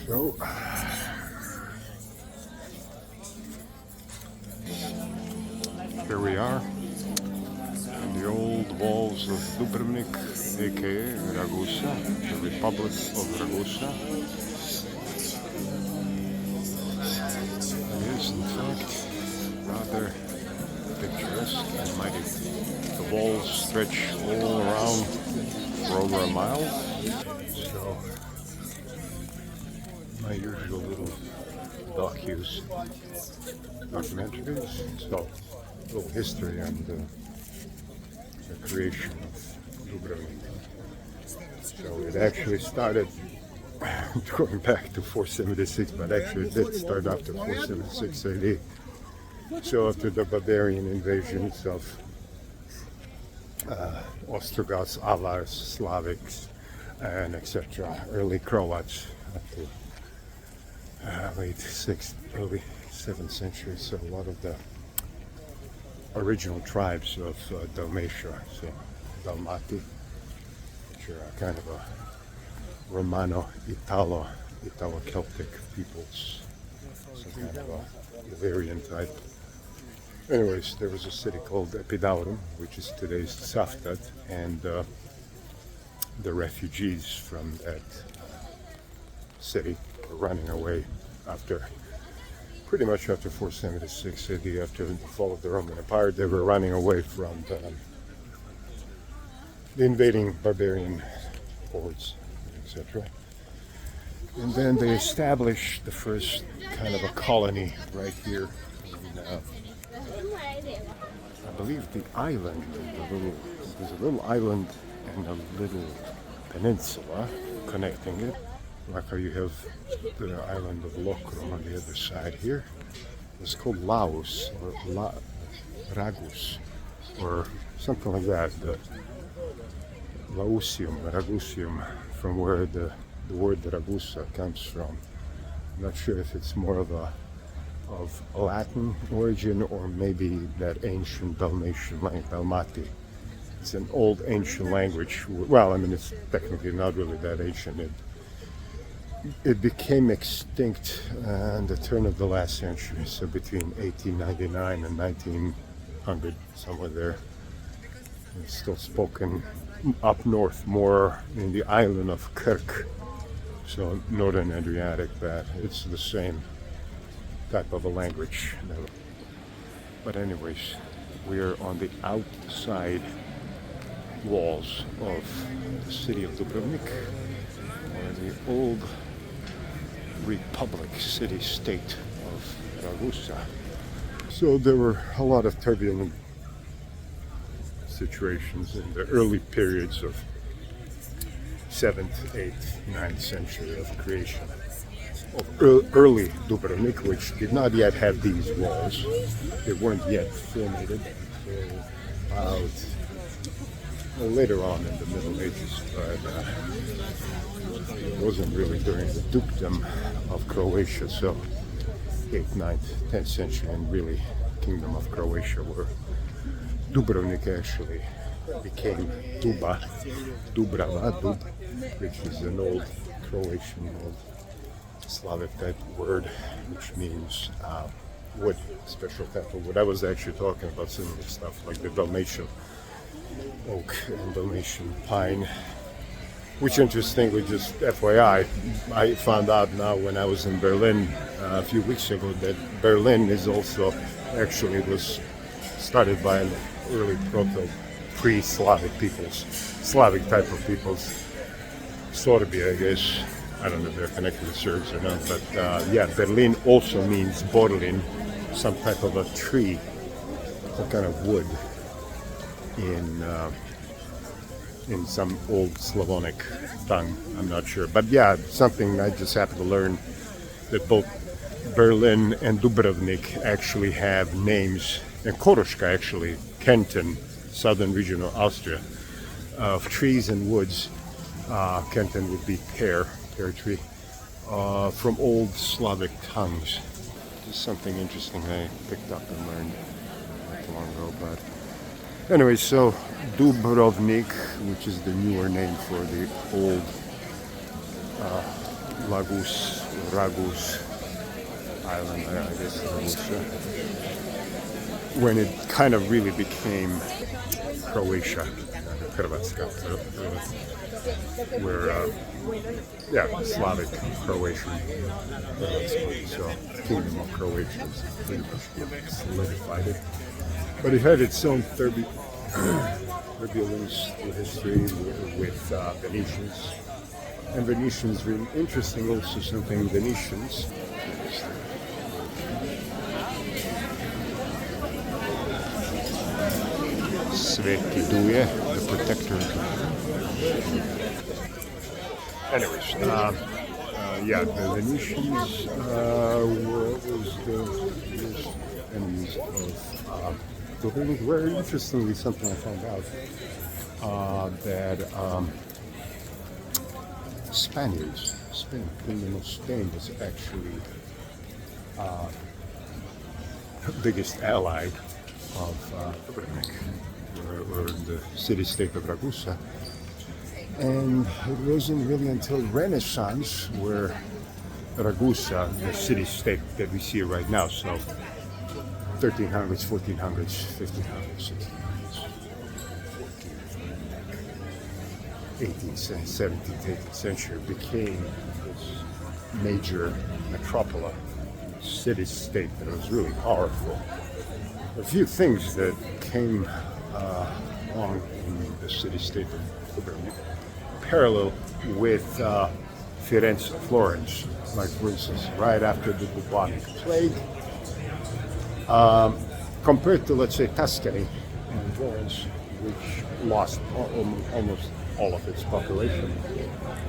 So here we are on the old walls of Dubrovnik, aka Ragusa, the Republic of Ragusa. It is, in fact, rather picturesque and mighty. The walls stretch all around for over a mile. So, my usual little documentaries. So, a little history and the creation of Dubrovnik. So it actually started going back to 476, but actually it did start after 476 AD. So after the barbarian invasions of Ostrogoths, Avars, Slavics, and etc., early Croats up to late 6th, early 7th century. So a lot of the original tribes of Dalmatia, so Dalmati, which are kind of a Italo-Celtic peoples, some kind of a Bavarian type. Anyways, there was a city called Epidaurus, which is today's Safed, and the refugees from that city were running away pretty much after 476 AD, after the fall of the Roman Empire. They were running away from the invading barbarian hordes, etc. And then they established the first kind of a colony right here in, I believe, the island. There's a little island and a little peninsula connecting it. Like how you have the island of Lokrum on the other side here. It's called Laos or Ragus or something like that. The Ragusium, from where the word Ragusa comes from. I'm not sure if it's more of Latin origin or maybe that ancient Dalmatian language, Dalmati. It's an old ancient language. Well, I mean, it's technically not really that ancient. It became extinct at the turn of the last century, so between 1899 and 1900, somewhere there. It's still spoken up north, more in the island of Kirk, so northern Adriatic, but it's the same type of a language. But anyways, we are on the outside walls of the city of Dubrovnik, or the old Republic, city-state of Ragusa. So there were a lot of turbulent situations in the early periods of 7th, 8th, 9th century of creation of early Dubrovnik, which did not yet have these walls. They weren't yet formatted until later on in the Middle Ages, but it wasn't really during the dukedom of Croatia, so 8th, 9th, 10th century, and really Kingdom of Croatia, where Dubrovnik actually became Dubrava, which is an old Croatian, old Slavic type word, which means wood, special type of wood. I was actually talking about similar stuff like the Dalmatian oak and Dalmatian pine, which interestingly, just FYI, I found out now when I was in Berlin a few weeks ago that Berlin is also actually was started by an early pre-Slavic peoples, Slavic type of peoples, Sorbi, I guess. I don't know if they're connected to Serbs or not, but yeah, Berlin also means Borlin, some type of a tree, some kind of wood in some old Slavonic tongue. I'm not sure, but yeah, something I just happened to learn that both Berlin and Dubrovnik actually have names, and Koroška actually, Kenton, southern region of Austria, of trees and woods. Kenton would be pear tree, from old Slavic tongues. Just something interesting I picked up and learned not too long ago. But anyway, so Dubrovnik, which is the newer name for the old Lagus Ragus Island, I guess, Ragusa, when it kind of really became Croatia, Hrvatska, where, yeah, Slavic Croatian, so Kingdom of Croatia pretty much solidified it. But it had its own turbulence history with Venetians. And Venetians, really interesting also, something Venetians. Sveti Duje, the protector. Anyways, yeah, the Venetians was the enemies of Dubrovnik. Very interestingly, something I found out that Spaniards, Kingdom of Spain was actually the biggest ally of Dubrovnik, or the city-state of Ragusa. And it wasn't really until Renaissance where Ragusa, the city-state that we see right now, so 1300s, 1400s, 1500s, 1600s, 18th, 17th, 18th century became this major metropolis, city-state that was really powerful. A few things that came along in the city-state of Dubrovnik, parallel with Firenze, Florence, like for instance, right after the bubonic plague, compared to, let's say, Tuscany and Florence, which lost almost all of its population.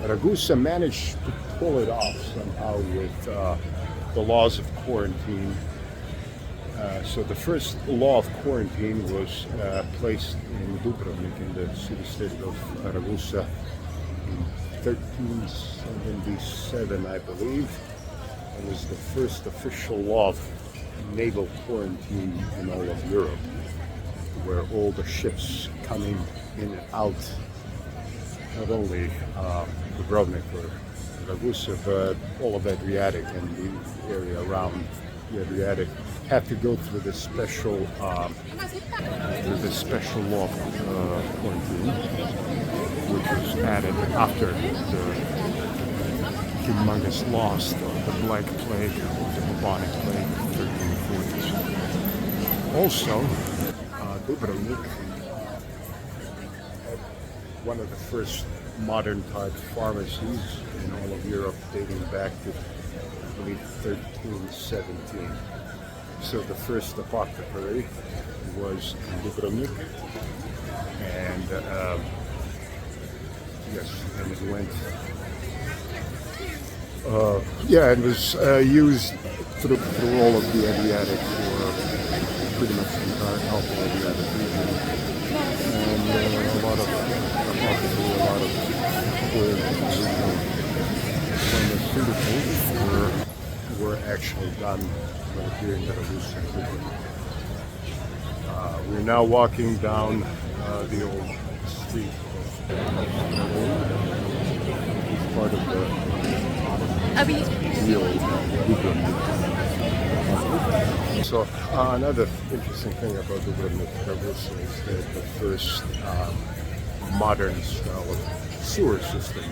Ragusa managed to pull it off somehow with the laws of quarantine. So the first law of quarantine was placed in Dubrovnik, in the city-state of Ragusa, in 1377, I believe. It was the first official law of naval quarantine in all of Europe, where all the ships coming in and out, not only Dubrovnik or Ragusa, but all of Adriatic and the area around the Adriatic, had to go through this special law of quarantine, which was added after the humongous loss of the Black Plague or the bubonic plague in the 1340s. Also, Dubrovnik had one of the first modern-type pharmacies in all of Europe, dating back to, I believe, 1317. So the first apothecary was in Dubrovnik, and yes, and it went. Yeah, it was used through all of the Adriatic, or pretty much the entire alpha Adriatic region, and a lot of apothecary, a lot of pharmaceuticals were actually done right here in the Ragusa. We're now walking down the old street. It's part of the old Dubrovnik. So another interesting thing about Dubrovnik Ragusa is that the first modern style of sewer system,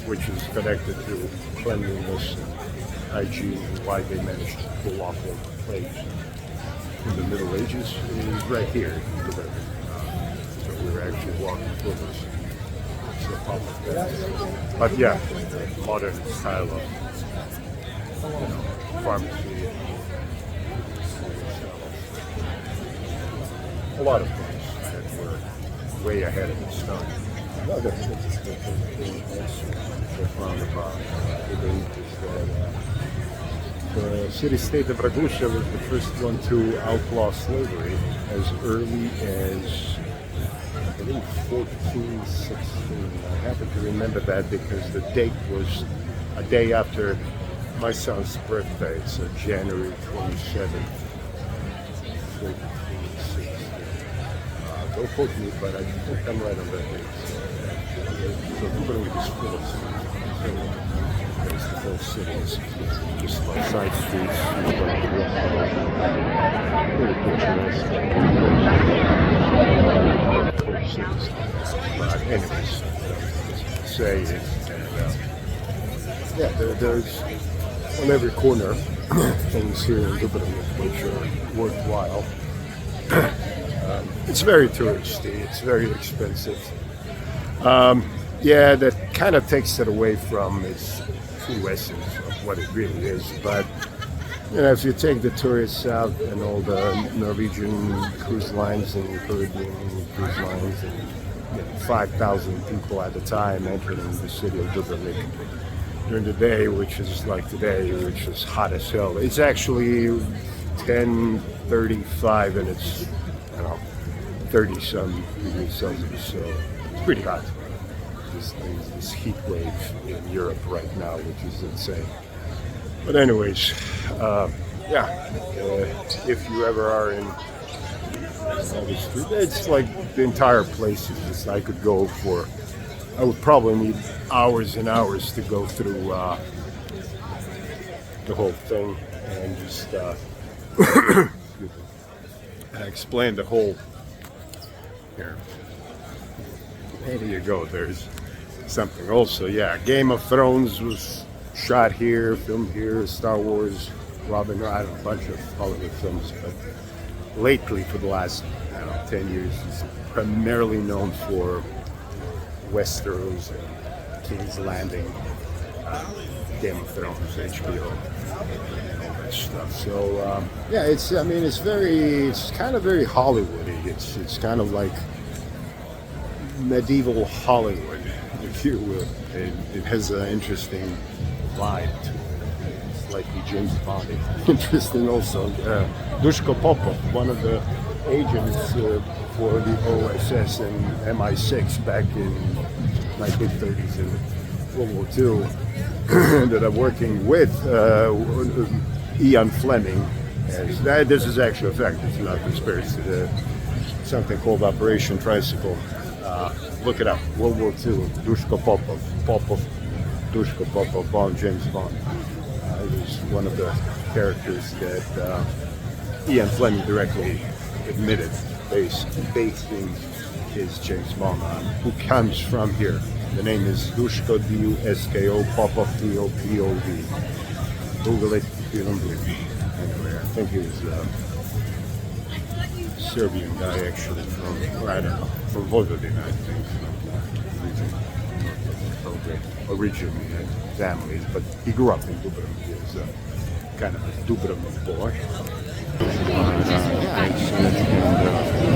which is connected to cleanliness and hygiene, and why they managed to pull off all the plagues in the Middle Ages, is right here in Dubrovnik. So we're actually walking through this. So public. But yeah, modern style of pharmacy, a lot of things that were way ahead of its time. Another interesting thing also I found about Dubrovnik is that the city-state of Ragusa was the first one to outlaw slavery as early as, I believe, 1416. I happen to remember that because the date was a day after my son's birthday, so January 27th, 1416. Don't quote me, but I think I'm right on that date. So Dubrovnik is full of There's the whole city is just like side streets. Very picturesque. But anyways, say it. And, yeah, there's on every corner things here in Dubrovnik which are worthwhile. It's very touristy. It's very expensive. Yeah, that kind of takes it away from its true essence of what it really is. But you know, if you take the tourists out and all the Norwegian cruise lines and Caribbean cruise lines, and 5,000 people at a time entering the city of Dubrovnik during the day, which is like today, which is hot as hell. It's actually 10:35 and it's 30 some degrees Celsius, so it's pretty hot. This heat wave in Europe right now, which is insane. But anyways, if you ever are in the street, it's like the entire place is just, I could go for, I would probably need hours and hours to go through the whole thing and just explain the whole. Here. There you go. There's something also. Yeah, Game of Thrones was shot here, filmed here. Star Wars, Robin Hood, I don't know, a bunch of Hollywood films. But lately, for the last 10 years, it's primarily known for Westeros and King's Landing, Game of Thrones, HBO, and all that stuff. So yeah, it's kind of very Hollywoody. It's kind of like medieval Hollywood, if you will. It has an interesting vibe to it. It's like James Bond. Interesting also. Duško Popov, one of the agents for the OSS and MI6 back in 1930s and World War II, ended up working with Ian Fleming. This is actually a fact. It's not conspiracy. Something called Operation Tricycle. Look it up. World War II. Duško Popov. Duško Popov. Bond. James Bond. He was one of the characters that Ian Fleming directly admitted basing his James Bond on, who comes from here. The name is Duško, D-U-S-K-O, Popov, P-O-P-O-V. Google it if you don't believe me. Anyway, I think he was a Serbian guy actually from, I don't know, from Vojvodina, I think. Origin families, but he grew up in Dubrovnik. He was kind of a Dubrovnik boy.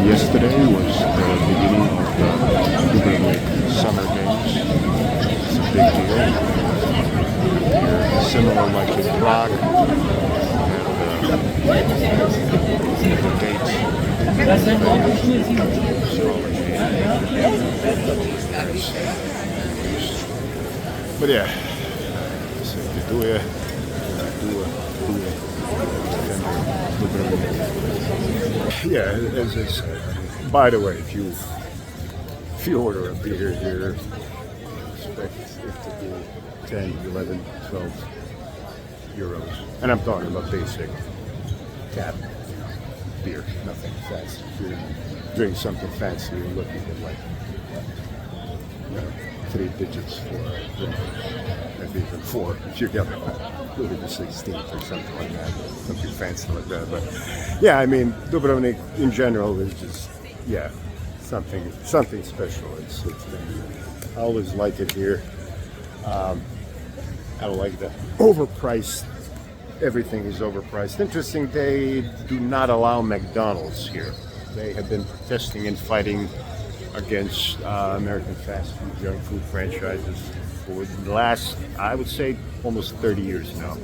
Yesterday was the beginning of the Dubrovnik Summer Games. It's a big deal. Similar like in Prague. And the gates. But yeah, yeah, as I said, by the way, if you order a beer here, expect it to be 10, 11, 12 euros. And I'm talking about basic tap beer, nothing fancy. If you're drinking something fancy, you're looking at like 3 digits for maybe even 4 if you're getting maybe the 16th or something like that, something fancy like that. But yeah, I mean, Dubrovnik in general is just something special. It's I always like it here. I don't like the overpriced. Everything is overpriced. Interesting, they do not allow McDonald's here. They have been protesting and fighting against American fast food, junk food franchises for the last, I would say, almost 30 years now.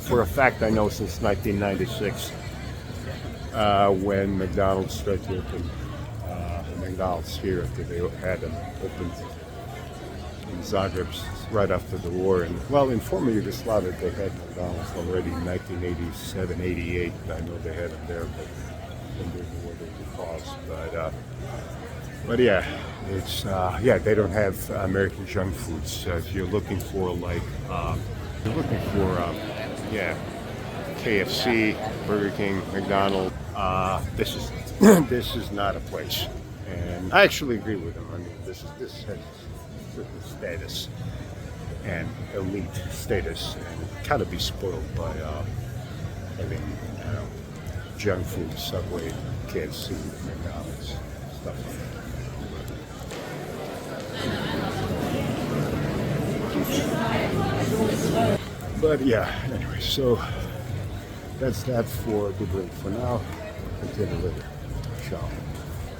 For a fact, I know since 1996, when McDonald's started to open. McDonald's here, after they had them opened in Zagreb right after the war. And well, in former Yugoslavia, they had McDonald's already in 1987, 88. I know they had them there, but during the war they were paused. But But yeah, it's yeah, they don't have American junk foods. If you're looking for like you're looking for yeah, KFC, Burger King, McDonald's. This is this is not a place, and I actually agree with him. I mean, this has certain status and elite status, and kind of be spoiled by having junk food, Subway, KFC, McDonald's, stuff like that. But yeah, anyway, so that's that for Dubrovnik for now. We'll continue later. Ciao.